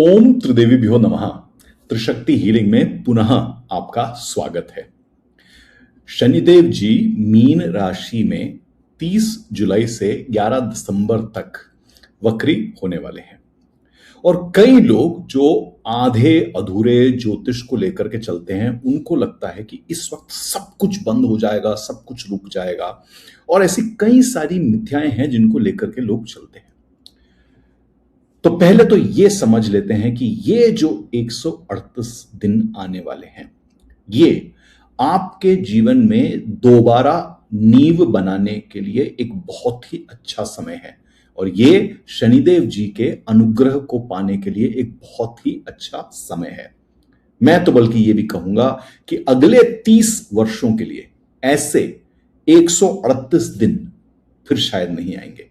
ओम त्रिदेवीभ्यो नमः। त्रिशक्ति हीलिंग में पुनः आपका स्वागत है। शनिदेव जी मीन राशि में 30 जुलाई से 11 दिसंबर तक वक्री होने वाले हैं और कई लोग जो आधे अधूरे ज्योतिष को लेकर के चलते हैं उनको लगता है कि इस वक्त सब कुछ बंद हो जाएगा, सब कुछ रुक जाएगा और ऐसी कई सारी मिथ्याएं हैं जिनको लेकर के लोग चलते हैं। तो पहले तो ये समझ लेते हैं कि ये जो 138 दिन आने वाले हैं ये आपके जीवन में दोबारा नींव बनाने के लिए एक बहुत ही अच्छा समय है और ये शनिदेव जी के अनुग्रह को पाने के लिए एक बहुत ही अच्छा समय है। मैं तो बल्कि ये भी कहूंगा कि अगले 30 वर्षों के लिए ऐसे 138 दिन फिर शायद नहीं आएंगे।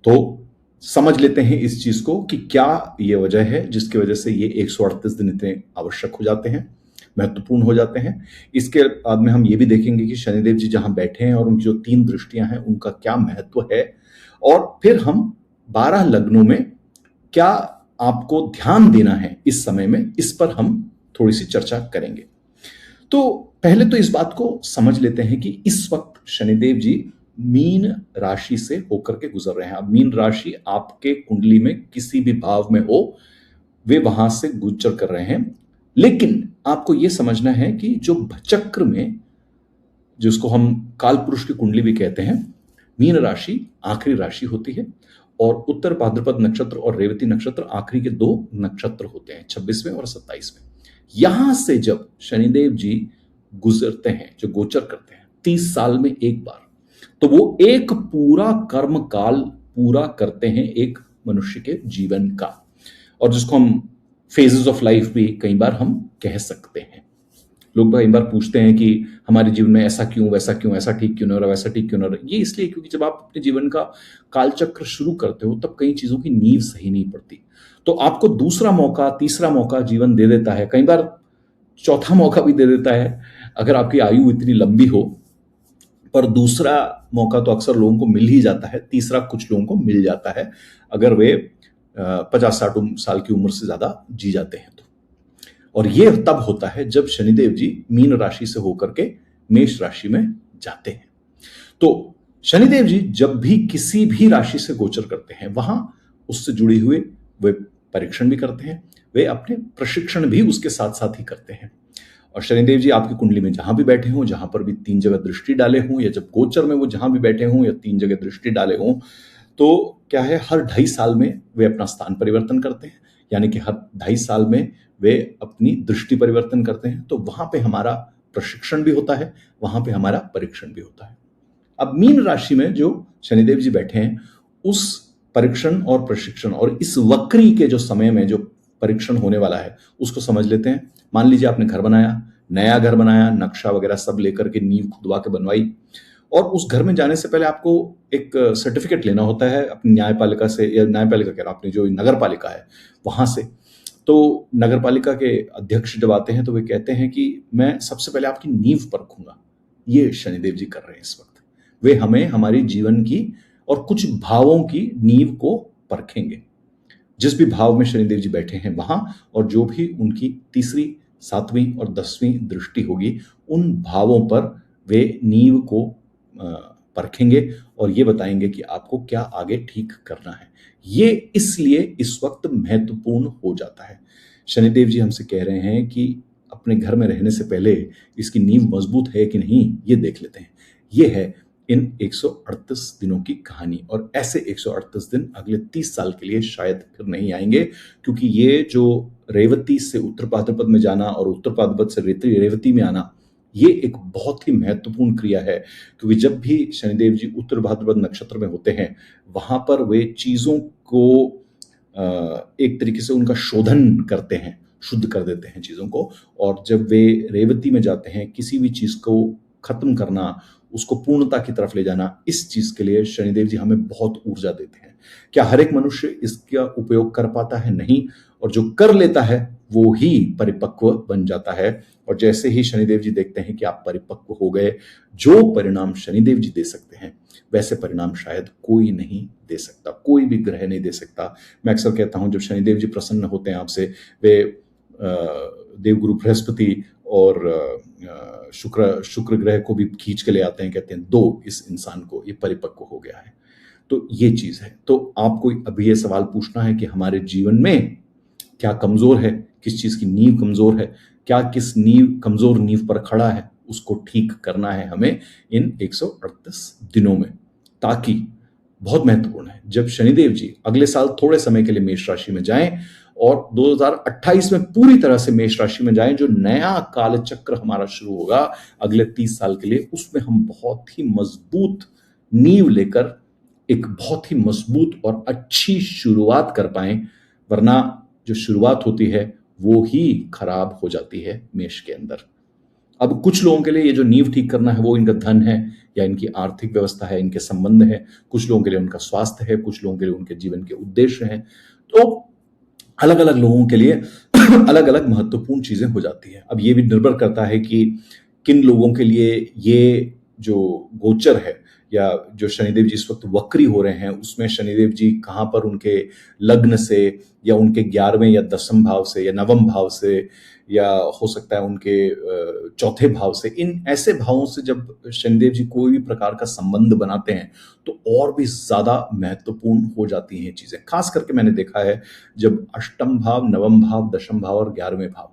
तो समझ लेते हैं इस चीज को कि क्या ये वजह है जिसकी वजह से ये 138 दिन इतने आवश्यक हो जाते हैं, महत्वपूर्ण हो जाते हैं। इसके बाद में हम ये भी देखेंगे कि शनिदेव जी जहां बैठे हैं और उनकी जो 3 दृष्टियां हैं उनका क्या महत्व है और फिर हम 12 लग्नों में क्या आपको ध्यान देना है इस समय में, इस पर हम थोड़ी सी चर्चा करेंगे। तो पहले तो इस बात को समझ लेते हैं कि इस वक्त शनिदेव जी मीन राशि से होकर के गुजर रहे हैं। अब मीन राशि आपके कुंडली में किसी भी भाव में हो वे वहां से गुजर कर रहे हैं, लेकिन आपको यह समझना है कि जो चक्र में जिसको हम काल पुरुष की कुंडली भी कहते हैं, मीन राशि आखिरी राशि होती है और उत्तर भाद्रपद नक्षत्र और रेवती नक्षत्र आखिरी के 2 नक्षत्र होते हैं, 26वें और 27वें। यहां से जब शनिदेव जी गुजरते हैं, जो गोचर करते हैं 30 साल में एक बार, तो वो एक पूरा कर्म काल पूरा करते हैं एक मनुष्य के जीवन का, और जिसको हम फेजेस ऑफ लाइफ भी कई बार हम कह सकते हैं। लोग कई बार पूछते हैं कि हमारे जीवन में ऐसा क्यों, वैसा क्यों, ऐसा ठीक क्यों नहीं हो रहा, वैसा ठीक क्यों नहीं हो रहा। ये इसलिए क्योंकि जब आप अपने जीवन का कालचक्र शुरू करते हो तब कई चीजों की नींव सही नहीं पड़ती, तो आपको दूसरा मौका, तीसरा मौका जीवन दे देता है, कई बार चौथा मौका भी दे देता है अगर आपकी आयु इतनी लंबी हो। पर दूसरा मौका तो अक्सर लोगों को मिल ही जाता है, तीसरा कुछ लोगों को मिल जाता है अगर वे 50-60 साल की उम्र से ज्यादा जी जाते हैं तो। और यह तब होता है जब शनिदेव जी मीन राशि से होकर के मेष राशि में जाते हैं। तो शनिदेव जी जब भी किसी भी राशि से गोचर करते हैं वहां उससे जुड़ी हुए वे परीक्षण भी करते हैं, वे अपने प्रशिक्षण भी उसके साथ साथ ही करते हैं। और शनिदेव जी आपकी कुंडली में जहां भी बैठे हों, जहां पर भी 3 जगह दृष्टि डाले हों, या जब गोचर में वो जहां भी बैठे हों या 3 जगह दृष्टि डाले हों, तो क्या है, हर 2.5 साल में वे अपना स्थान परिवर्तन करते हैं, यानी कि हर 2.5 साल में वे अपनी दृष्टि परिवर्तन करते हैं। तो वहां पे हमारा प्रशिक्षण भी होता है, वहां पे हमारा परीक्षण भी होता है। अब मीन राशि में जो शनिदेव जी बैठे हैं उस परीक्षण और प्रशिक्षण और इस वक्री के जो समय में जो परीक्षण होने वाला है उसको समझ लेते हैं। मान लीजिए आपने घर बनाया, नया घर बनाया, नक्शा वगैरह सब लेकर के नींव खुदवा के बनवाई, और उस घर में जाने से पहले आपको एक सर्टिफिकेट लेना होता है अपनी न्यायपालिका से, या न्यायपालिका कह रहा हूं, अपनी जो नगर पालिका है वहां से। तो नगर पालिका के अध्यक्ष जब आते हैं तो वे कहते हैं कि मैं सबसे पहले आपकी नींव परखूंगा। ये शनिदेव जी कर रहे हैं इस वक्त, वे हमें हमारी जीवन की और कुछ भावों की नींव को परखेंगे। जिस भी भाव में शनिदेव जी बैठे हैं वहां, और जो भी उनकी तीसरी, 7वीं और 10वीं दृष्टि होगी, उन भावों पर वे नींव को परखेंगे और ये बताएंगे कि आपको क्या आगे ठीक करना है। ये इसलिए इस वक्त महत्वपूर्ण हो जाता है। शनिदेव जी हमसे कह रहे हैं कि अपने घर में रहने से पहले इसकी नींव मजबूत है कि नहीं ये देख लेते हैं। ये है इन 138 दिनों की कहानी, और ऐसे 138 दिन अगले 30 साल के लिए शायद फिर नहीं आएंगे, क्योंकि ये जो रेवती से उत्तर भाद्रपद में जाना और उत्तर भाद्रपद से रेवती में आना, ये एक बहुत ही महत्वपूर्ण क्रिया है। क्योंकि जब भी शनिदेव जी उत्तर भाद्रपद नक्षत्र में होते हैं वहां पर वे चीजों को एक तरीके से उनका शोधन करते हैं, शुद्ध कर देते हैं चीजों को, और जब वे रेवती में जाते हैं किसी भी चीज को खत्म करना, उसको पूर्णता की तरफ ले जाना, इस चीज के लिए शनिदेव जी हमें बहुत ऊर्जा देते हैं। क्या हर एक मनुष्य इसका उपयोग कर पाता है? नहीं। और जो कर लेता है वो ही परिपक्व बन जाता है। और जैसे ही शनिदेव जी देखते हैं कि आप परिपक्व हो गए, जो परिणाम शनिदेव जी दे सकते हैं वैसे परिणाम शायद कोई नहीं दे सकता, कोई भी ग्रह नहीं दे सकता। मैं अक्सर कहता हूं, जब शनिदेव जी प्रसन्न होते हैं आपसे, वे देवगुरु बृहस्पति और शुक्र ग्रह को भी खींच के ले आते हैं, कहते हैं दो इस इंसान को, ये परिपक्व हो गया है। तो ये चीज है। तो आपको अभी ये सवाल पूछना है कि हमारे जीवन में क्या कमजोर है, किस चीज की नींव कमजोर है, क्या किस कमजोर नींव पर खड़ा है, उसको ठीक करना है हमें इन 138 दिनों में। ताकि बहुत महत्वपूर्ण है, जब शनिदेव जी अगले साल थोड़े समय के लिए मेष राशि में जाएं और 2028 में पूरी तरह से मेष राशि में जाएं, जो नया काल चक्र हमारा शुरू होगा अगले 30 साल के लिए, उसमें हम बहुत ही मजबूत नींव लेकर एक बहुत ही मजबूत और अच्छी शुरुआत कर पाए। वरना जो शुरुआत होती है वो ही खराब हो जाती है मेष के अंदर। अब कुछ लोगों के लिए ये जो नींव ठीक करना है वो इनका धन है या इनकी आर्थिक व्यवस्था है, इनके संबंध है, कुछ लोगों के लिए उनका स्वास्थ्य है, कुछ लोगों के लिए उनके जीवन के उद्देश्य हैं। तो अलग अलग लोगों के लिए अलग अलग महत्वपूर्ण चीजें हो जाती हैं। अब ये भी निर्भर करता है कि किन लोगों के लिए ये जो गोचर है या जो शनिदेव जी इस वक्त वक्री हो रहे हैं, उसमें शनिदेव जी कहाँ पर उनके लग्न से या उनके 11वें या 10वें भाव से या 9वें भाव से या हो सकता है उनके चौथे भाव से, इन ऐसे भावों से जब शनिदेव जी कोई भी प्रकार का संबंध बनाते हैं तो और भी ज्यादा महत्वपूर्ण हो जाती हैं चीजें। खास करके मैंने देखा है जब अष्टम भाव, नवम भाव, दशम भाव और 11वें भाव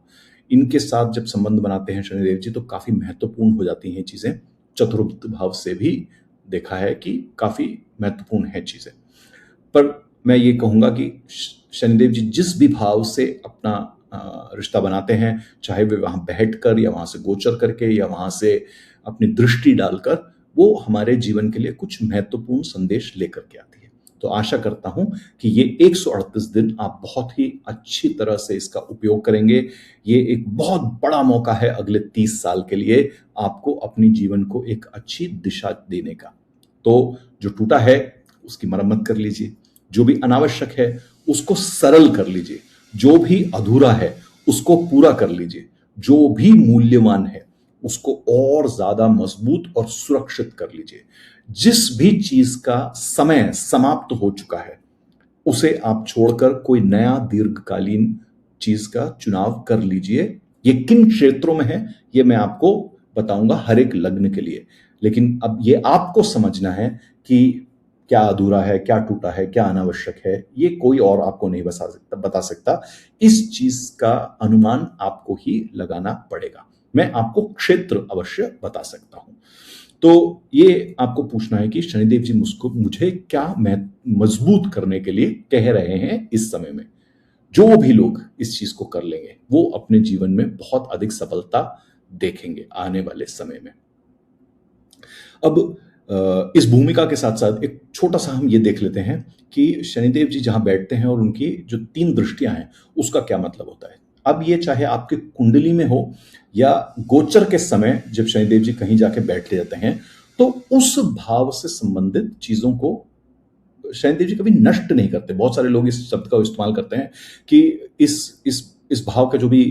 इनके साथ जब संबंध बनाते हैं शनिदेव जी तो काफी महत्वपूर्ण हो जाती हैं चीजें। चतुर्थ भाव से भी देखा है कि काफी महत्वपूर्ण है चीजें। पर मैं ये कहूंगा कि शनिदेव जी जिस भी भाव से अपना रिश्ता बनाते हैं, चाहे वे वहां बैठकर या वहां से गोचर करके या वहां से अपनी दृष्टि डालकर, वो हमारे जीवन के लिए कुछ महत्वपूर्ण संदेश लेकर के आती है। तो आशा करता हूं कि ये 138 दिन आप बहुत ही अच्छी तरह से इसका उपयोग करेंगे। ये एक बहुत बड़ा मौका है अगले 30 साल के लिए आपको अपनी जीवन को एक अच्छी दिशा देने का। तो जो टूटा है उसकी मरम्मत कर लीजिए, जो भी अनावश्यक है उसको सरल कर लीजिए, जो भी अधूरा है उसको पूरा कर लीजिए, जो भी मूल्यवान है उसको और ज्यादा मजबूत और सुरक्षित कर लीजिए। जिस भी चीज का समय समाप्त हो चुका है उसे आप छोड़कर कोई नया दीर्घकालीन चीज का चुनाव कर लीजिए। ये किन क्षेत्रों में है ये मैं आपको बताऊंगा हर एक लग्न के लिए, लेकिन अब ये आपको समझना है कि क्या अधूरा है, क्या टूटा है, क्या अनावश्यक है, ये कोई और आपको नहीं बता सकता। इस चीज का अनुमान आपको ही लगाना पड़ेगा। मैं आपको क्षेत्र अवश्य बता सकता हूं। तो ये आपको पूछना है कि शनिदेव जी मुझे क्या मजबूत करने के लिए कह रहे हैं इस समय में। जो भी लोग इस चीज को कर लेंगे वो अपने जीवन में बहुत अधिक सफलता देखेंगे आने वाले समय में। अब इस भूमिका के साथ साथ एक छोटा सा हम ये देख लेते हैं कि शनिदेव जी जहां बैठते हैं और उनकी जो 3 दृष्टियां हैं उसका क्या मतलब होता है। अब ये चाहे आपके कुंडली में हो या गोचर के समय जब शनिदेव जी कहीं जाके बैठ जाते हैं तो उस भाव से संबंधित चीजों को शनिदेव जी कभी नष्ट नहीं करते। बहुत सारे लोग इस शब्द का इस्तेमाल करते हैं कि इस भाव का जो भी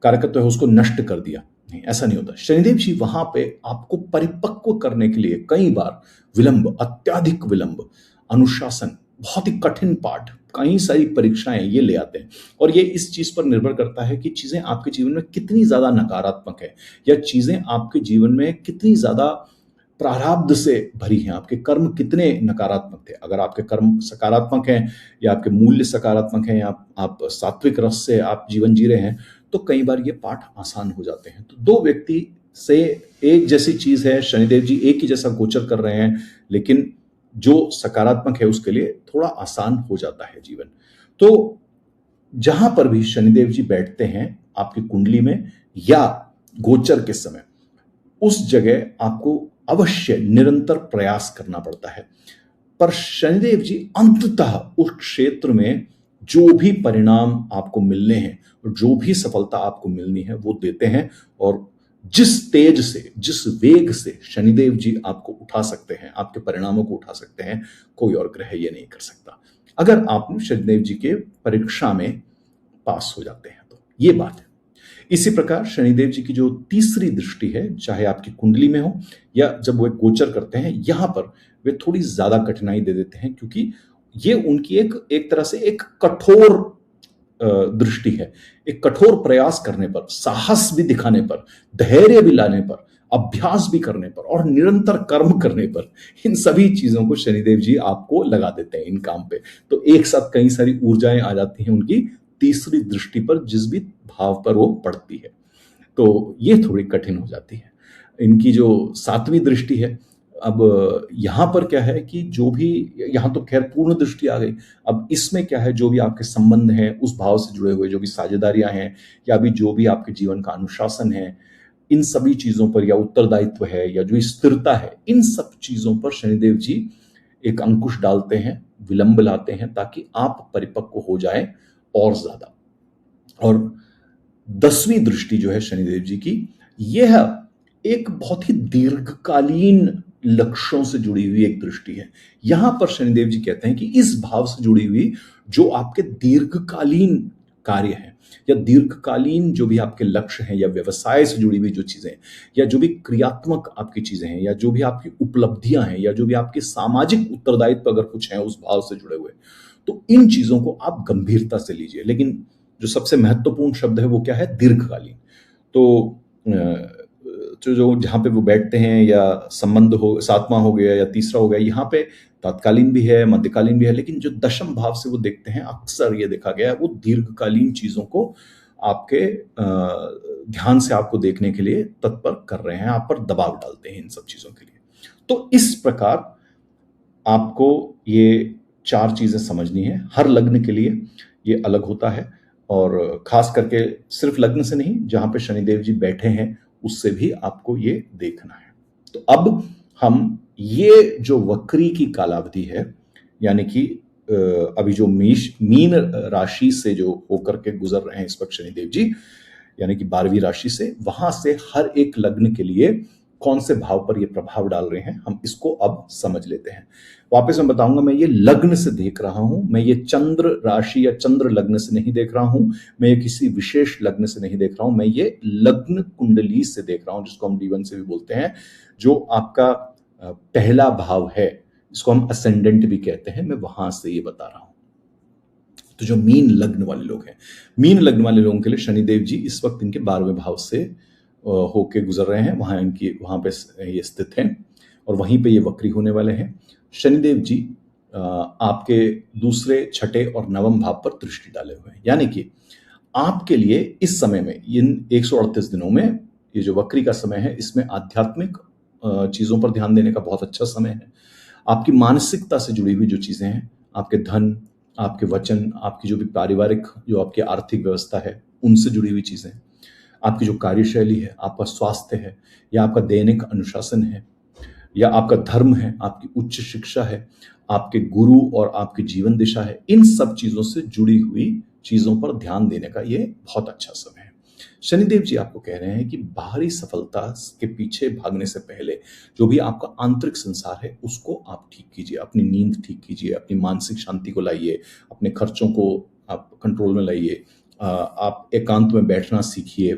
कारकत्व है उसको नष्ट कर दिया। नहीं, ऐसा नहीं होता। शनिदेव जी वहां पे आपको परिपक्व करने के लिए कई बार विलंब, अत्याधिक विलंब, अनुशासन, बहुत ही कठिन पाठ, कई सारी परीक्षाएं ये ले आते हैं। और ये इस चीज पर निर्भर करता है कि चीजें आपके जीवन में कितनी ज्यादा नकारात्मक है या चीजें आपके जीवन में कितनी ज्यादा प्रारब्ध से भरी हैं, आपके कर्म कितने नकारात्मक थे। अगर आपके कर्म सकारात्मक हैं या आपके मूल्य सकारात्मक हैं या आप सात्विक रस से आप जीवन जी रहे हैं तो कई बार ये पाठ आसान हो जाते हैं। तो 2 व्यक्ति से एक जैसी चीज है, शनिदेव जी एक ही जैसा गोचर कर रहे हैं, लेकिन जो सकारात्मक है उसके लिए थोड़ा आसान हो जाता है जीवन। तो जहां पर भी शनिदेव जी बैठते हैं आपकी कुंडली में या गोचर के समय, उस जगह आपको अवश्य निरंतर प्रयास करना पड़ता है। पर शनिदेव जी अंततः उस क्षेत्र में जो भी परिणाम आपको मिलने हैं और जो भी सफलता आपको मिलनी है वो देते हैं। और जिस तेज से, जिस वेग से शनिदेव जी आपको उठा सकते हैं, आपके परिणामों को उठा सकते हैं, कोई और ग्रह ये नहीं कर सकता, अगर आप शनिदेव जी के परीक्षा में पास हो जाते हैं तो ये बात है। इसी प्रकार शनिदेव जी की जो तीसरी दृष्टि है, चाहे आपकी कुंडली में हो या जब वो गोचर करते हैं, यहां पर वे थोड़ी ज्यादा कठिनाई दे देते हैं, क्योंकि ये उनकी एक एक तरह से एक कठोर दृष्टि है। एक कठोर प्रयास करने पर, साहस भी दिखाने पर, धैर्य भी लाने पर, अभ्यास भी करने पर और निरंतर कर्म करने पर, इन सभी चीजों को शनिदेव जी आपको लगा देते हैं इन काम पे। तो एक साथ कई सारी ऊर्जाएं आ जाती हैं उनकी तीसरी दृष्टि पर, जिस भी भाव पर वो पड़ती है, तो ये थोड़ी कठिन हो जाती है। इनकी जो सातवीं दृष्टि है, अब यहां पर क्या है कि जो भी, यहां तो खैर पूर्ण दृष्टि आ गई, अब इसमें क्या है, जो भी आपके संबंध हैं उस भाव से जुड़े हुए, जो भी साझेदारियां हैं या भी जो भी आपके जीवन का अनुशासन है, इन सभी चीजों पर, या उत्तरदायित्व है या जो स्थिरता है, इन सब चीजों पर शनिदेव जी एक अंकुश डालते हैं, विलंब लाते हैं, ताकि आप परिपक्व हो जाएं और ज्यादा। और 10वीं दृष्टि जो है शनिदेव जी की, यह एक बहुत ही दीर्घकालीन लक्ष्यों से जुड़ी हुई एक दृष्टि है। यहां पर शनिदेव जी कहते हैं कि इस भाव से जुड़ी हुई जो आपके दीर्घकालीन कार्य हैं, या दीर्घकालीन जो भी आपके लक्ष्य हैं, या व्यवसाय से जुड़ी हुई जो चीजें, या जो भी क्रियात्मक आपकी चीजें हैं, या जो भी आपकी उपलब्धियां हैं, या जो भी आपके सामाजिक उत्तरदायित्व अगर कुछ है उस भाव से जुड़े हुए, तो इन चीजों को आप गंभीरता से लीजिए। लेकिन जो सबसे महत्वपूर्ण शब्द है वो क्या है? दीर्घकालीन। तो जो जहां पे वो बैठते हैं, या संबंध हो, सातवां हो गया या तीसरा हो गया, यहाँ पे तात्कालीन भी है, मध्यकालीन भी है, लेकिन जो दशम भाव से वो देखते हैं, अक्सर ये देखा गया है वो दीर्घकालीन चीजों को आपके ध्यान से आपको देखने के लिए तत्पर कर रहे हैं, आप पर दबाव डालते हैं इन सब चीजों के लिए। तो इस प्रकार आपको ये 4 चीजें समझनी है। हर लग्न के लिए ये अलग होता है, और खास करके सिर्फ लग्न से नहीं, जहां पे शनिदेव जी बैठे हैं उससे भी आपको ये देखना है। तो अब हम ये जो वक्री की कालावधि है, यानी कि अभी जो मीन राशि से जो होकर के गुजर रहे हैं इस वक्त शनिदेव जी, यानी कि 12वीं राशि से, वहां से हर एक लग्न के लिए कौन से भाव पर ये प्रभाव डाल रहे हैं, हम इसको अब समझ लेते हैं। वापस मैं बताऊंगा, मैं ये लग्न से देख रहा हूं, मैं ये चंद्र राशि या चंद्र लग्न से नहीं देख रहा हूं, मैं ये किसी विशेष लग्न से नहीं देख रहा हूं, मैं ये लग्न कुंडली से देख रहा हूं, जिसको हम D1 से भी बोलते हैं, जो आपका पहला भाव है, इसको हम असेंडेंट भी कहते हैं, मैं वहां से ये बता रहा हूं। तो जो मीन लग्न वाले लोग हैं, मीन लग्न वाले लोगों के लिए शनिदेव जी इस वक्त इनके 12वें भाव से होके गुजर रहे हैं, वहां पे ये स्थित हैं, और वहीं पे ये वक्री होने वाले हैं। शनिदेव जी आपके दूसरे, छठे और नवम भाव पर दृष्टि डाले हुए हैं, यानी कि आपके लिए इस समय में, इन 138 दिनों में, ये जो वक्री का समय है, इसमें आध्यात्मिक चीजों पर ध्यान देने का बहुत अच्छा समय है। आपकी मानसिकता से जुड़ी हुई जो चीजें हैं, आपके धन, आपके वचन, आपकी जो भी पारिवारिक, जो आपकी आर्थिक व्यवस्था है, उनसे जुड़ी हुई चीजें, आपकी जो कार्यशैली है, आपका स्वास्थ्य है, या आपका दैनिक अनुशासन है, या आपका धर्म है, आपकी उच्च शिक्षा है, आपके गुरु और आपकी जीवन दिशा है, इन सब चीजों से जुड़ी हुई चीजों पर ध्यान देने का ये बहुत अच्छा समय है। शनिदेव जी आपको कह रहे हैं कि बाहरी सफलता के पीछे भागने से पहले जो भी आपका आंतरिक संसार है उसको आप ठीक कीजिए, अपनी नींद ठीक कीजिए, अपनी मानसिक शांति को लाइए, अपने खर्चों को आप कंट्रोल में लाइए, आप एकांत में बैठना सीखिए,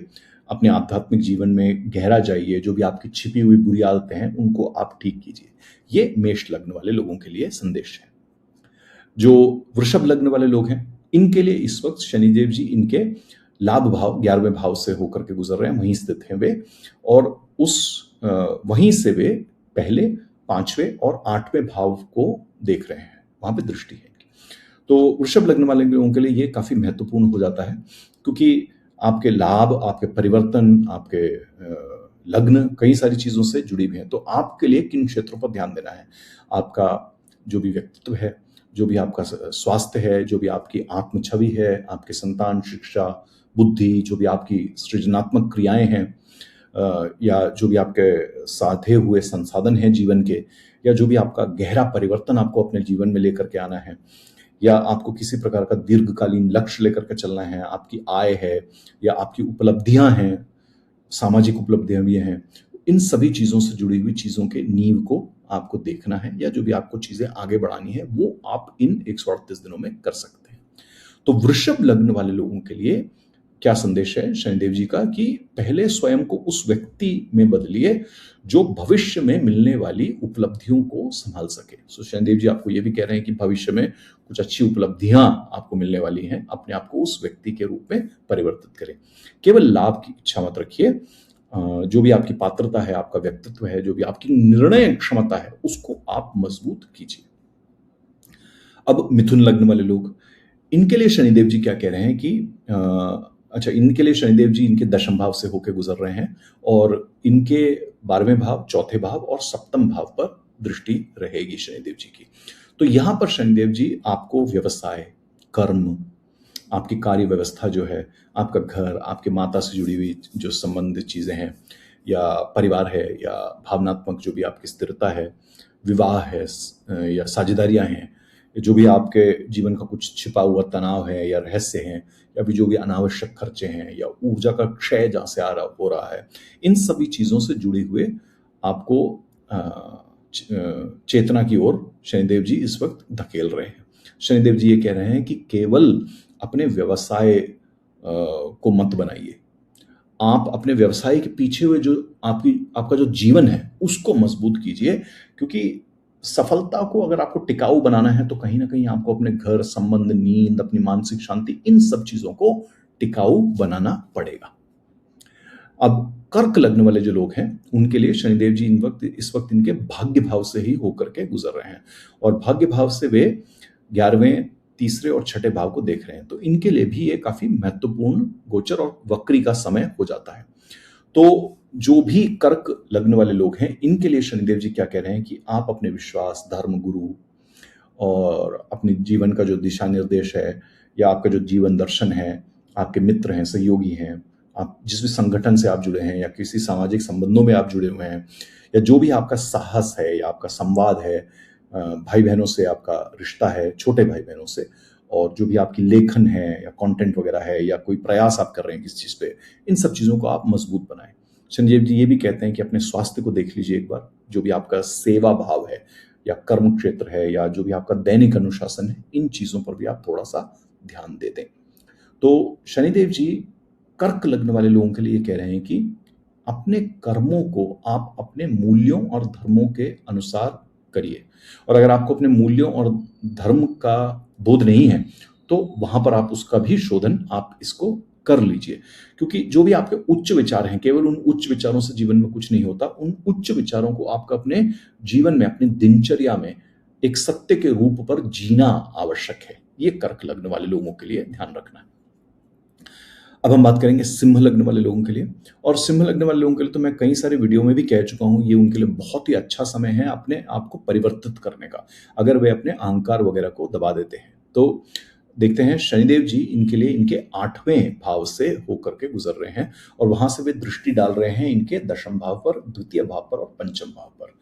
अपने आध्यात्मिक जीवन में गहरा जाइए, जो भी आपकी छिपी हुई बुरी आदतें हैं उनको आप ठीक कीजिए। ये मेष लग्न वाले लोगों के लिए संदेश है। जो वृषभ लग्न वाले लोग हैं, इनके लिए इस वक्त शनिदेव जी इनके लाभ भाव 11वें भाव से होकर के गुजर रहे हैं, वहीं स्थित हैं वे, और वहीं से वे पहले 5वें और 8वें भाव को देख रहे हैं, वहां पे दृष्टि है। तो वृषभ लग्न वाले लोगों के लिए ये काफी महत्वपूर्ण हो जाता है, क्योंकि आपके लाभ, आपके परिवर्तन, आपके लग्न कई सारी चीजों से जुड़ी हुई हैं। तो आपके लिए किन क्षेत्रों पर ध्यान देना है? आपका जो भी व्यक्तित्व है, जो भी आपका स्वास्थ्य है, जो भी आपकी आत्म छवि है, आपके संतान, शिक्षा, बुद्धि, जो भी आपकी सृजनात्मक क्रियाएं हैं, या जो भी आपके साधे हुए संसाधन हैं जीवन के, या जो भी आपका गहरा परिवर्तन आपको अपने जीवन में लेकर के आना है, या आपको किसी प्रकार का दीर्घकालीन लक्ष्य लेकर के चलना है, आपकी आय है या आपकी उपलब्धियां हैं, सामाजिक उपलब्धियां भी हैं। इन सभी चीज़ों से जुड़ी हुई चीज़ों के नींव को आपको देखना है, या जो भी आपको चीज़ें आगे बढ़ानी है वो आप इन 138 दिनों में कर सकते हैं। तो वृषभ लग्न वाले लोगों के लिए क्या संदेश है शनिदेव जी का, कि पहले स्वयं को उस व्यक्ति में बदलिए जो भविष्य में मिलने वाली उपलब्धियों को संभाल सके। सो शनिदेव जी आपको ये भी कह रहे हैं कि भविष्य में कुछ अच्छी उपलब्धियां आपको मिलने वाली हैं, अपने आप को उस व्यक्ति के रूप में परिवर्तित करें। केवल लाभ की इच्छा मत रखिए, जो भी आपकी पात्रता है, आपका व्यक्तित्व है, जो भी आपकी निर्णय क्षमता है, उसको आप मजबूत कीजिए। अब मिथुन लग्न वाले लोग, इनके लिए शनिदेव जी क्या कह रहे हैं कि इनके लिए शनिदेव जी इनके दशम भाव से होकर गुजर रहे हैं और इनके 12वें भाव, चौथे भाव और सप्तम भाव पर दृष्टि रहेगी शनिदेव जी की। तो यहां पर शनिदेव जी आपको व्यवसाय, कर्म, आपकी कार्य व्यवस्था जो है, आपका घर, आपके माता से जुड़ी हुई जो संबंधित चीजें हैं, या परिवार है, या भावनात्मक जो भी आपकी स्थिरता है, विवाह है, या साझेदारियां हैं, जो भी आपके जीवन का कुछ छिपा हुआ तनाव है या रहस्य है, या भी जो भी अनावश्यक खर्चे हैं, या ऊर्जा का क्षय जहां से हो रहा है, इन सभी चीजों से जुड़े हुए आपको चेतना की ओर शनिदेव जी इस वक्त धकेल रहे हैं। शनिदेव जी ये कह रहे हैं कि केवल अपने व्यवसाय को मत बनाइए, आप अपने व्यवसाय के पीछे हुए जो आपका जो जीवन है उसको मजबूत कीजिए, क्योंकि सफलता को अगर आपको टिकाऊ बनाना है तो कहीं ना कहीं आपको अपने घर, संबंध, नींद, अपनी मानसिक शांति, इन सब चीजों को टिकाऊ बनाना पड़ेगा। अब कर्क लग्न वाले जो लोग हैं उनके लिए शनिदेव जी इस वक्त इनके भाग्य भाव से ही होकर के गुजर रहे हैं, और भाग्य भाव से वे 11वें, तीसरे और छठे भाव को देख रहे हैं। तो इनके लिए भी ये काफी महत्वपूर्ण गोचर और वक्री का समय हो जाता है। तो जो भी कर्क लग्न वाले लोग हैं, इनके लिए शनिदेव जी क्या कह रहे हैं कि आप अपने विश्वास, धर्म, गुरु और अपने जीवन का जो दिशा निर्देश है, या आपका जो जीवन दर्शन है, आपके मित्र हैं, सहयोगी हैं, आप जिस भी संगठन से आप जुड़े हैं या किसी सामाजिक संबंधों में आप जुड़े हुए हैं, या जो भी आपका साहस है या आपका संवाद है, भाई बहनों से आपका रिश्ता है, छोटे भाई बहनों से, और जो भी आपकी लेखन है या कंटेंट वगैरह है, या कोई प्रयास आप कर रहे हैं किसी चीज पे, इन सब चीजों को आप मजबूत बनाएं। शनिदेव जी ये भी कहते हैं कि अपने स्वास्थ्य को देख लीजिए एक बार, जो भी आपका सेवा भाव है या कर्म क्षेत्र है, या जो भी आपका दैनिक अनुशासन है, इन चीजों पर भी आप थोड़ा सा ध्यान दे दें। तो शनिदेव जी कर्क लग्न वाले लोगों के लिए कह रहे हैं कि अपने कर्मों को आप अपने मूल्यों और धर्मों के अनुसार करिए, और अगर आपको अपने मूल्यों और धर्म का बोध नहीं है तो वहां पर आप उसका भी शोधन आप इसको कर लीजिए, क्योंकि जो भी आपके उच्च विचार हैं, केवल उन उच्च विचारों से जीवन में कुछ नहीं होता। उन उच्च विचारों को आपका अपने जीवन में, अपनी दिनचर्या में एक सत्य के रूप पर जीना आवश्यक है। ये कर्क लग्न वाले लोगों के लिए ध्यान रखना है। अब हम बात करेंगे सिंह लग्न वाले लोगों के लिए, और सिंह लग्न वाले लोगों के लिए तो मैं कई सारे वीडियो में भी कह चुका हूं, ये उनके लिए बहुत ही अच्छा समय है अपने आप को परिवर्तित करने का, अगर वे अपने अहंकार वगैरह को दबा देते हैं। तो देखते हैं शनिदेव जी इनके लिए इनके 8वें भाव से होकर के गुजर रहे हैं, और वहां से वे दृष्टि डाल रहे हैं इनके दशम भाव पर, द्वितीय भाव पर और पंचम भाव पर।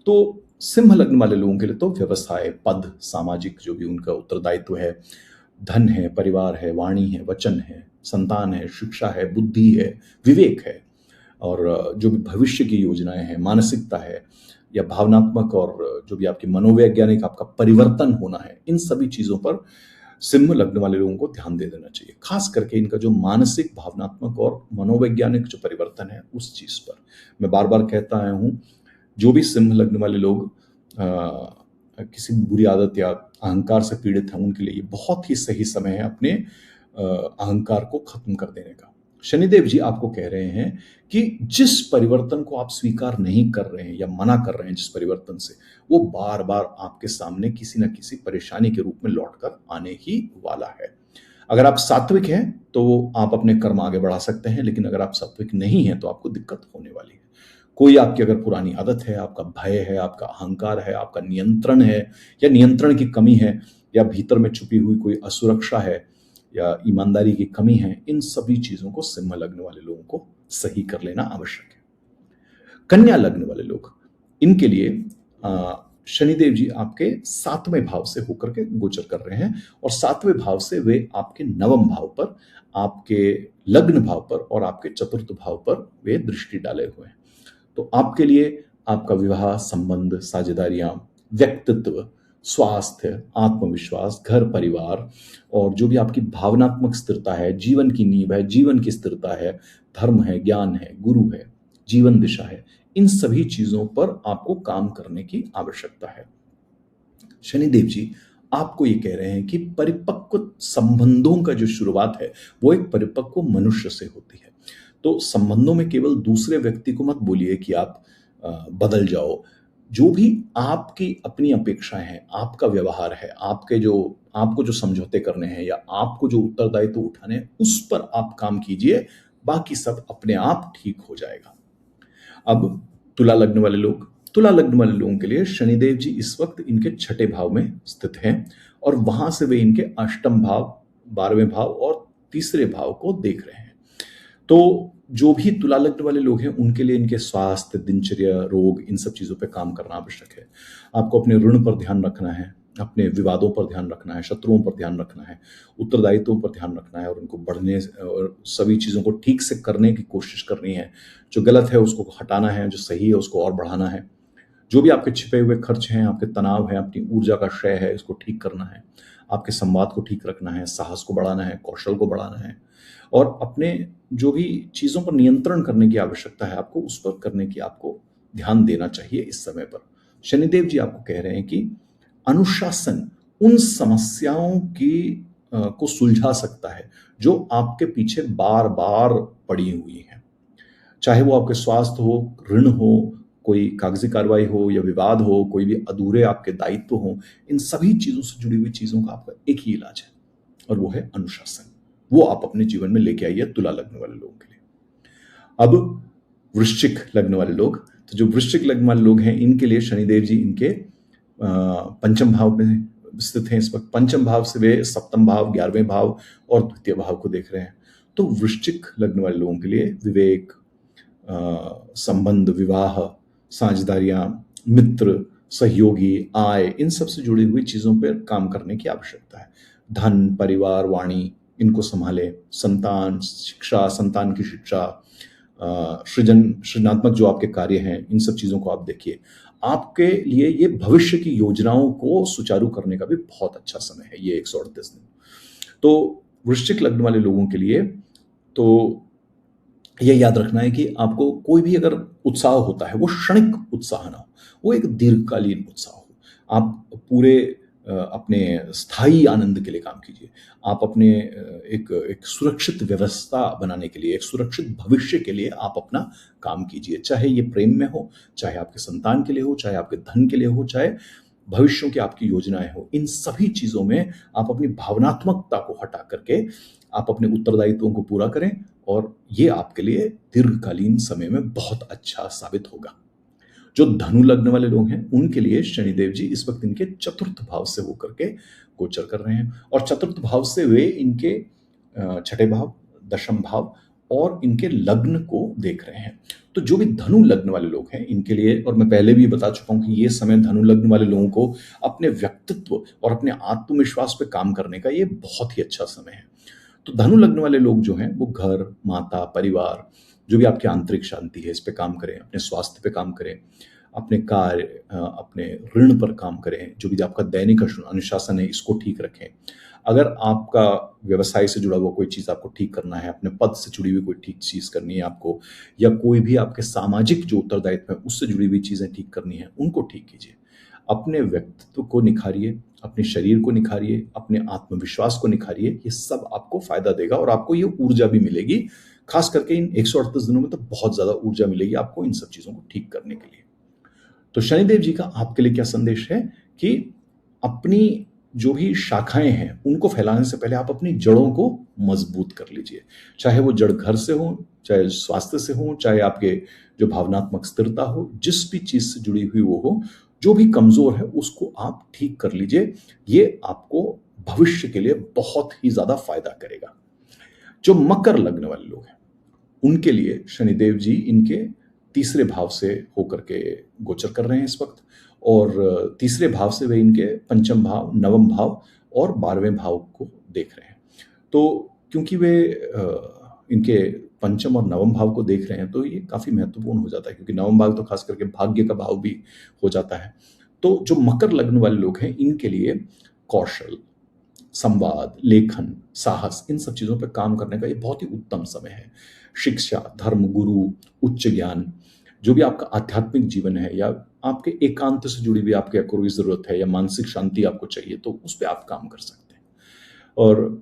तो सिंह लग्न वाले लोगों के लिए तो व्यवसाय, पद, सामाजिक जो भी उनका उत्तरदायित्व है, धन है, परिवार है, वाणी है, वचन है, संतान है, शिक्षा है, बुद्धि है, विवेक है, और जो भी भविष्य की योजनाएं हैं, मानसिकता है, या भावनात्मक और जो भी आपकी मनोवैज्ञानिक आपका परिवर्तन होना है, इन सभी चीजों पर सिंह लग्न वाले लोगों को ध्यान दे देना चाहिए। खास करके इनका जो मानसिक, भावनात्मक और मनोवैज्ञानिक जो परिवर्तन है उस चीज पर मैं बार बार कहता आया हूं, जो भी सिंह लग्न वाले लोग किसी बुरी आदत या अहंकार से पीड़ित हैं, उनके लिए ये बहुत ही सही समय है अपने अहंकार को खत्म कर देने का। शनिदेव जी आपको कह रहे हैं कि जिस परिवर्तन को आप स्वीकार नहीं कर रहे हैं या मना कर रहे हैं, जिस परिवर्तन से, वो बार बार आपके सामने किसी न किसी परेशानी के रूप में लौटकर आने ही वाला है। अगर आप सात्विक हैं तो आप अपने कर्म आगे बढ़ा सकते हैं, लेकिन अगर आप सात्विक नहीं हैं तो आपको दिक्कत होने वाली है। कोई आपकी अगर पुरानी आदत है, आपका भय है, आपका अहंकार है, आपका नियंत्रण है या नियंत्रण की कमी है, या भीतर में छुपी हुई कोई असुरक्षा है या ईमानदारी की कमी है, इन सभी चीजों को सिंह लग्न वाले लोगों को सही कर लेना आवश्यक है। कन्या लग्न वाले लोग, इनके लिए शनिदेव जी आपके 7वें भाव से होकर के गोचर कर रहे हैं और 7वें भाव से वे आपके 9वें भाव पर, आपके लग्न भाव पर और आपके चतुर्थ भाव पर वे दृष्टि डाले हुए हैं। तो आपके लिए आपका विवाह, संबंध, साझेदारियां, व्यक्तित्व, स्वास्थ्य, आत्मविश्वास, घर परिवार और जो भी आपकी भावनात्मक स्थिरता है, जीवन की नींव है, जीवन की स्थिरता है, धर्म है, ज्ञान है, गुरु है, जीवन दिशा है, इन सभी चीजों पर आपको काम करने की आवश्यकता है। शनिदेव जी आपको ये कह रहे हैं कि परिपक्व संबंधों का जो शुरुआत है वो एक परिपक्व मनुष्य से होती है। तो संबंधों में केवल दूसरे व्यक्ति को मत बोलिए कि आप बदल जाओ। जो भी आपकी अपनी अपेक्षाएं हैं, आपका व्यवहार है, आपको जो समझौते करने हैं या आपको जो उत्तरदायित्व उठाने हैं, उस पर आप काम कीजिए, बाकी सब अपने आप ठीक हो जाएगा। अब तुला लग्न वाले लोगों के लिए शनिदेव जी इस वक्त इनके 6ठे भाव में स्थित हैं और वहां से वे इनके 8वें भाव, 12वें भाव और तीसरे भाव को देख रहे हैं। तो जो भी तुला लग्न वाले लोग हैं उनके लिए इनके स्वास्थ्य, दिनचर्या, रोग, इन सब चीजों पर काम करना आवश्यक है। आपको अपने ऋण पर ध्यान रखना है, अपने विवादों पर ध्यान रखना है, शत्रुओं पर ध्यान रखना है, उत्तरदायित्वों पर ध्यान रखना है और उनको बढ़ने और सभी चीज़ों को ठीक से करने की कोशिश करनी है। जो गलत है उसको हटाना है, जो सही है उसको और बढ़ाना है। जो भी आपके छिपे हुए खर्च हैं, आपके तनाव है, अपनी ऊर्जा का क्षय है, इसको ठीक करना है। आपके संवाद को ठीक रखना है, साहस को बढ़ाना है, कौशल को बढ़ाना है और अपने जो भी चीज़ों पर नियंत्रण करने की आवश्यकता है आपको, उस पर करने की आपको ध्यान देना चाहिए इस समय पर। शनिदेव जी आपको कह रहे हैं कि अनुशासन उन समस्याओं को सुलझा सकता है जो आपके पीछे बार बार पड़ी हुई हैं। चाहे वो आपके स्वास्थ्य हो, ऋण हो, कोई कागजी कार्रवाई हो या विवाद हो, कोई भी अधूरे आपके दायित्व हो, इन सभी चीजों से जुड़ी हुई चीजों का आपका एक ही इलाज है और वो है अनुशासन। वो आप अपने जीवन में लेके आइए तुला लग्न वाले लोगों के लिए। अब वृश्चिक लग्न वाले लोग, तो जो वृश्चिक लग्न वाले लोग हैं इनके लिए शनिदेव जी इनके 5वें भाव में स्थित हैं इस वक्त। 5वें भाव से वे 7वें भाव, 11वें भाव और द्वितीय भाव को देख रहे हैं। तो वृश्चिक लग्न वाले लोगों के लिए विवेक, संबंध, विवाह, साझेदारियां, मित्र, सहयोगी, आय, इन सब से जुड़ी हुई चीजों पर काम करने की आवश्यकता है। धन, परिवार, वाणी, इनको संभाले। संतान, शिक्षा, संतान की शिक्षा, सृजनात्मक जो आपके कार्य हैं, इन सब चीजों को आप देखिए। आपके लिए ये भविष्य की योजनाओं को सुचारू करने का भी बहुत अच्छा समय है, ये 138 दिन। तो वृश्चिक लग्न वाले लोगों के लिए तो यह याद रखना है कि आपको कोई भी अगर उत्साह होता है वो क्षणिक उत्साह ना हो, वो एक दीर्घकालीन उत्साह हो। आप पूरे अपने स्थायी आनंद के लिए काम कीजिए। आप अपने एक सुरक्षित व्यवस्था बनाने के लिए, एक सुरक्षित भविष्य के लिए आप अपना काम कीजिए। चाहे ये प्रेम में हो, चाहे आपके संतान के लिए हो, चाहे आपके धन के लिए हो, चाहे भविष्यों की आपकी योजनाएं हो, इन सभी चीजों में आप अपनी भावनात्मकता को हटा करके आप अपने उत्तरदायित्वों को पूरा करें और ये आपके लिए दीर्घकालीन समय में बहुत अच्छा साबित होगा। जो धनु लग्न वाले लोग हैं उनके लिए शनिदेव जी इस वक्त इनके चतुर्थ भाव से होकर के गोचर कर रहे हैं और चतुर्थ भाव से वे इनके 6ठे भाव, 10वें भाव और इनके लग्न को देख रहे हैं। तो जो भी धनु लग्न वाले लोग हैं इनके लिए, और मैं पहले भी बता चुका हूं कि ये समय धनु लग्न वाले लोगों को अपने व्यक्तित्व और अपने आत्मविश्वास पे काम करने का ये बहुत ही अच्छा समय है। तो धनु लग्न वाले लोग जो हैं वो घर, माता, परिवार, जो भी आपकी आंतरिक शांति है, इस पे काम करें, अपने स्वास्थ्य पे काम करें, अपने कार्य, अपने ऋण पर काम करें, जो भी आपका दैनिक अनुशासन है इसको ठीक रखें। अगर आपका व्यवसाय से जुड़ा हुआ कोई चीज़ आपको ठीक करना है, अपने पद से जुड़ी हुई कोई ठीक चीज़ करनी है आपको, या कोई भी आपके सामाजिक जो उत्तरदायित्व है उससे जुड़ी हुई चीज़ें ठीक करनी है, उनको ठीक कीजिए। अपने व्यक्तित्व को निखारिए, अपने शरीर को निखारिए, अपने आत्मविश्वास को निखारिए। ये सब आपको फायदा देगा और आपको ये ऊर्जा भी मिलेगी। खास करके इन 138 दिनों में तो बहुत ज्यादा ऊर्जा मिलेगी आपको इन सब चीजों को ठीक करने के लिए। तो शनिदेव जी का आपके लिए क्या संदेश है कि अपनी जो भी शाखाएं हैं उनको फैलाने से पहले आप अपनी जड़ों को मजबूत कर लीजिए। चाहे वो जड़ घर से हो, चाहे स्वास्थ्य से हो, चाहे आपके जो भावनात्मक स्थिरता हो, जिस भी चीज से जुड़ी हुई वो हो, जो भी कमजोर है उसको आप ठीक कर लीजिए। ये आपको भविष्य के लिए बहुत ही ज्यादा फायदा करेगा। जो मकर लग्न वाले लोग हैं उनके लिए शनिदेव जी इनके तीसरे भाव से होकर के गोचर कर रहे हैं इस वक्त और तीसरे भाव से वे इनके पंचम भाव, नवम भाव और 12वें भाव को देख रहे हैं। तो क्योंकि वे इनके पंचम और नवम भाव को देख रहे हैं तो ये काफी महत्वपूर्ण हो जाता है, क्योंकि नवम भाव तो खास करके भाग्य का भाव भी हो जाता है। तो जो मकर लग्न वाले लोग हैं इनके लिए कौशल, संवाद, लेखन, साहस, इन सब चीजों पर काम करने का ये बहुत ही उत्तम समय है। शिक्षा, धर्म, गुरु, उच्च ज्ञान, जो भी आपका आध्यात्मिक जीवन है या आपके एकांत से जुड़ी हुई आपके कोई जरूरत है या मानसिक शांति आपको चाहिए तो उस पर आप काम कर सकते हैं। और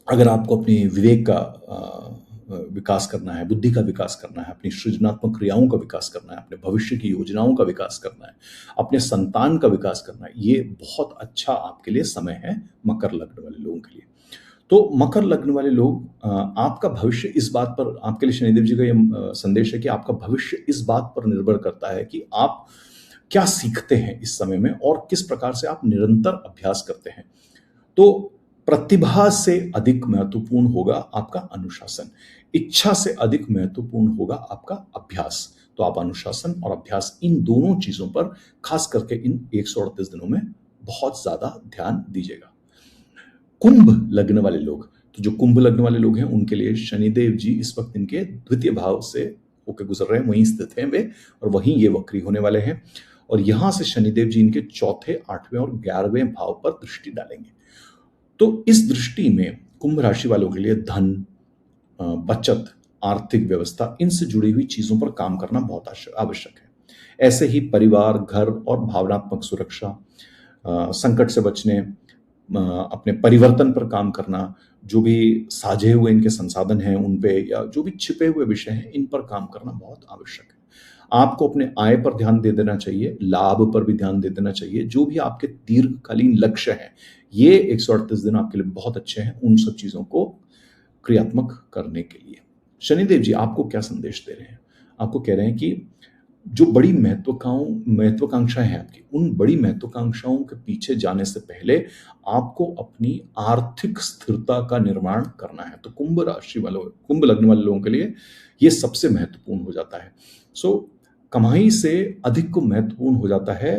अगर आपको अपने विवेक का विकास करना है, बुद्धि का विकास करना है, अपनी सृजनात्मक क्रियाओं का विकास करना है, अपने भविष्य की योजनाओं का विकास करना है, अपने संतान का विकास करना है, ये बहुत अच्छा आपके लिए समय है मकर लग्न वाले लोगों के लिए। तो मकर लग्न वाले लोग, आपका भविष्य इस बात पर, आपके लिए शनिदेव जी का ये संदेश है कि आपका भविष्य इस बात पर निर्भर करता है कि आप क्या सीखते हैं इस समय में और किस प्रकार से आप निरंतर अभ्यास करते हैं। तो प्रतिभा से अधिक महत्वपूर्ण होगा आपका अनुशासन, इच्छा से अधिक महत्वपूर्ण होगा आपका अभ्यास। तो आप अनुशासन और अभ्यास, इन दोनों चीजों पर खास करके इन 138 दिनों में बहुत ज्यादा ध्यान दीजिएगा। कुंभ लग्न वाले लोग, तो जो कुंभ लग्न वाले लोग हैं उनके लिए शनिदेव जी इस वक्त इनके द्वितीय भाव से होकर गुजर रहे हैं, वहीं स्थित हैं वे, और वहीं ये वक्री होने वाले हैं। और यहां से शनिदेव जी इनके चौथे, 8वें और 11वें भाव पर दृष्टि डालेंगे। तो इस दृष्टि में कुंभ राशि वालों के लिए धन, बचत, आर्थिक व्यवस्था, इनसे जुड़ी हुई चीजों पर काम करना बहुत आवश्यक है। ऐसे ही परिवार, घर और भावनात्मक सुरक्षा, संकट से बचने, अपने परिवर्तन पर काम करना, जो भी साझे हुए इनके संसाधन हैं उन पे, या जो भी छिपे हुए विषय हैं इन पर काम करना बहुत आवश्यक है। आपको अपने आय पर ध्यान दे देना चाहिए, लाभ पर भी ध्यान दे देना चाहिए। जो भी आपके दीर्घकालीन लक्ष्य हैं, ये 138 दिन आपके लिए बहुत अच्छे हैं उन सब चीजों को क्रियात्मक करने के लिए। शनिदेव जी आपको क्या संदेश दे रहे हैं? आपको कह रहे हैं कि जो बड़ी महत्वाकांक्षाएं हैं आपकी, उन बड़ी महत्वाकांक्षाओं के पीछे जाने से पहले आपको अपनी आर्थिक स्थिरता का निर्माण करना है। तो कुंभ राशि वालों, कुंभ लग्न वाले लोगों के लिए ये सबसे महत्वपूर्ण हो जाता है। सो कमाई से अधिक को महत्वपूर्ण हो जाता है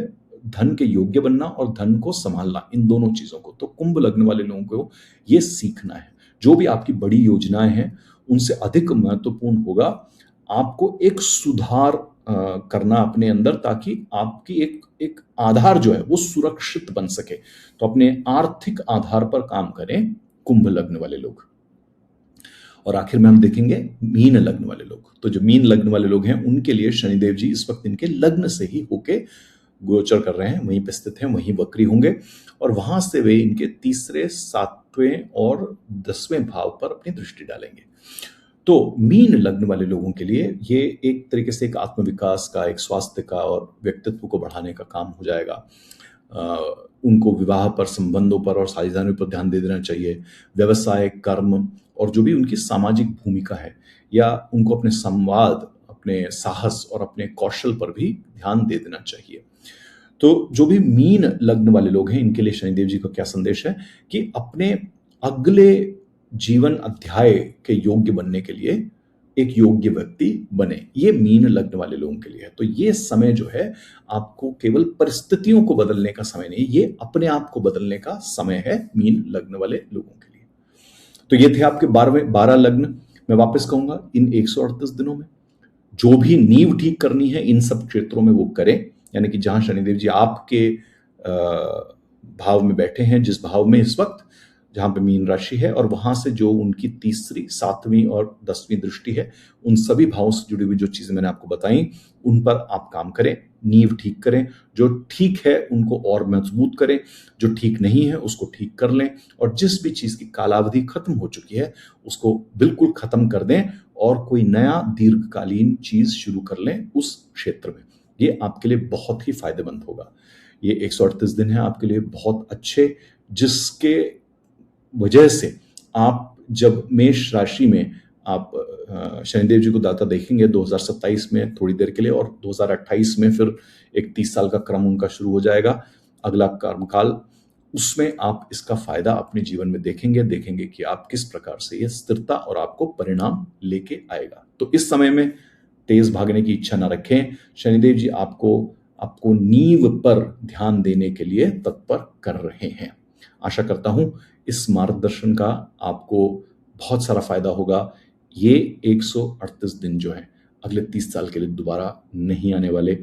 धन के योग्य बनना और धन को संभालना, इन दोनों चीजों को। तो कुंभ लग्न वाले लोगों को ये सीखना है। जो भी आपकी बड़ी योजनाएं हैं उनसे अधिक महत्वपूर्ण होगा आपको एक सुधार करना अपने अंदर, ताकि आपकी एक आधार जो है वो सुरक्षित बन सके। तो अपने आर्थिक आधार पर काम करें कुंभ लग्न वाले लोग। और आखिर में हम देखेंगे मीन लग्न वाले लोग। तो जो मीन लग्न वाले लोग हैं उनके लिए शनिदेव जी इस वक्त इनके लग्न से ही होके गोचर कर रहे हैं, वहीं पे स्थित हैं, वहीं वक्री होंगे, और वहां से वे इनके तीसरे, 7वें और 10वें भाव पर अपनी दृष्टि डालेंगे। तो मीन लग्न वाले लोगों के लिए ये एक तरीके से एक आत्मविकास का, एक स्वास्थ्य का और व्यक्तित्व को बढ़ाने का काम हो जाएगा। उनको विवाह पर, संबंधों पर और साझेदारी पर ध्यान दे देना चाहिए। व्यवसाय, कर्म और जो भी उनकी सामाजिक भूमिका है, या उनको अपने संवाद, अपने साहस और अपने कौशल पर भी ध्यान दे देना चाहिए। तो जो भी मीन लग्न वाले लोग हैं इनके लिए शनिदेव जी का क्या संदेश है कि अपने अगले जीवन अध्याय के योग्य बनने के लिए एक योग्य व्यक्ति बने। ये मीन लग्न वाले लोगों के लिए है। तो ये समय जो है आपको केवल परिस्थितियों को बदलने का समय नहीं, ये अपने आप को बदलने का समय है मीन लग्न वाले लोगों के लिए। तो ये थे आपके 12 लग्न। मैं वापस कहूंगा, इन 138 दिनों में जो भी नींव ठीक करनी है इन सब क्षेत्रों में वो करें। यानी कि जहां शनिदेव जी आपके भाव में बैठे हैं, जिस भाव में इस वक्त, जहां पे मीन राशि है, और वहां से जो उनकी तीसरी, 7वीं और 10वीं दृष्टि है, उन सभी भावों से जुड़ी हुई जो चीजें मैंने आपको बताई उन पर आप काम करें, नींव ठीक करें। जो ठीक है उनको और मजबूत करें, जो ठीक नहीं है उसको ठीक कर लें, और जिस भी चीज की कालावधि खत्म हो चुकी है उसको बिल्कुल खत्म कर दें और कोई नया दीर्घकालीन चीज शुरू कर लें उस क्षेत्र में। ये आपके लिए बहुत ही फायदेमंद होगा। ये 138 दिन है आपके लिए बहुत अच्छे, जिसके वजह से आप जब मेष राशि में आप शनिदेव जी को दाता देखेंगे 2027 में थोड़ी देर के लिए, और 2028 में फिर एक 30 साल का क्रम उनका शुरू हो जाएगा, अगला कर्मकाल। उसमें आप इसका फायदा अपने जीवन में देखेंगे कि आप किस प्रकार से ये स्थिरता और आपको परिणाम लेके आएगा। तो इस समय में तेज भागने की इच्छा ना रखें। शनिदेव जी आपको आपको नींव पर ध्यान देने के लिए तत्पर कर रहे हैं। आशा करता हूं इस मार्गदर्शन का आपको बहुत सारा फायदा होगा। ये 138 दिन जो है अगले 30 साल के लिए दोबारा नहीं आने वाले,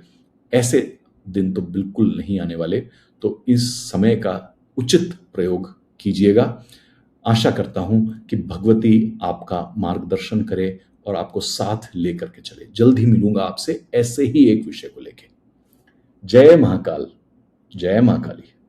ऐसे दिन तो बिल्कुल नहीं आने वाले। तो इस समय का उचित प्रयोग कीजिएगा। आशा करता हूं कि भगवती आपका मार्गदर्शन करे और आपको साथ लेकर के चले। जल्द ही मिलूंगा आपसे ऐसे ही एक विषय को लेके। जय महाकाल, जय मां काली।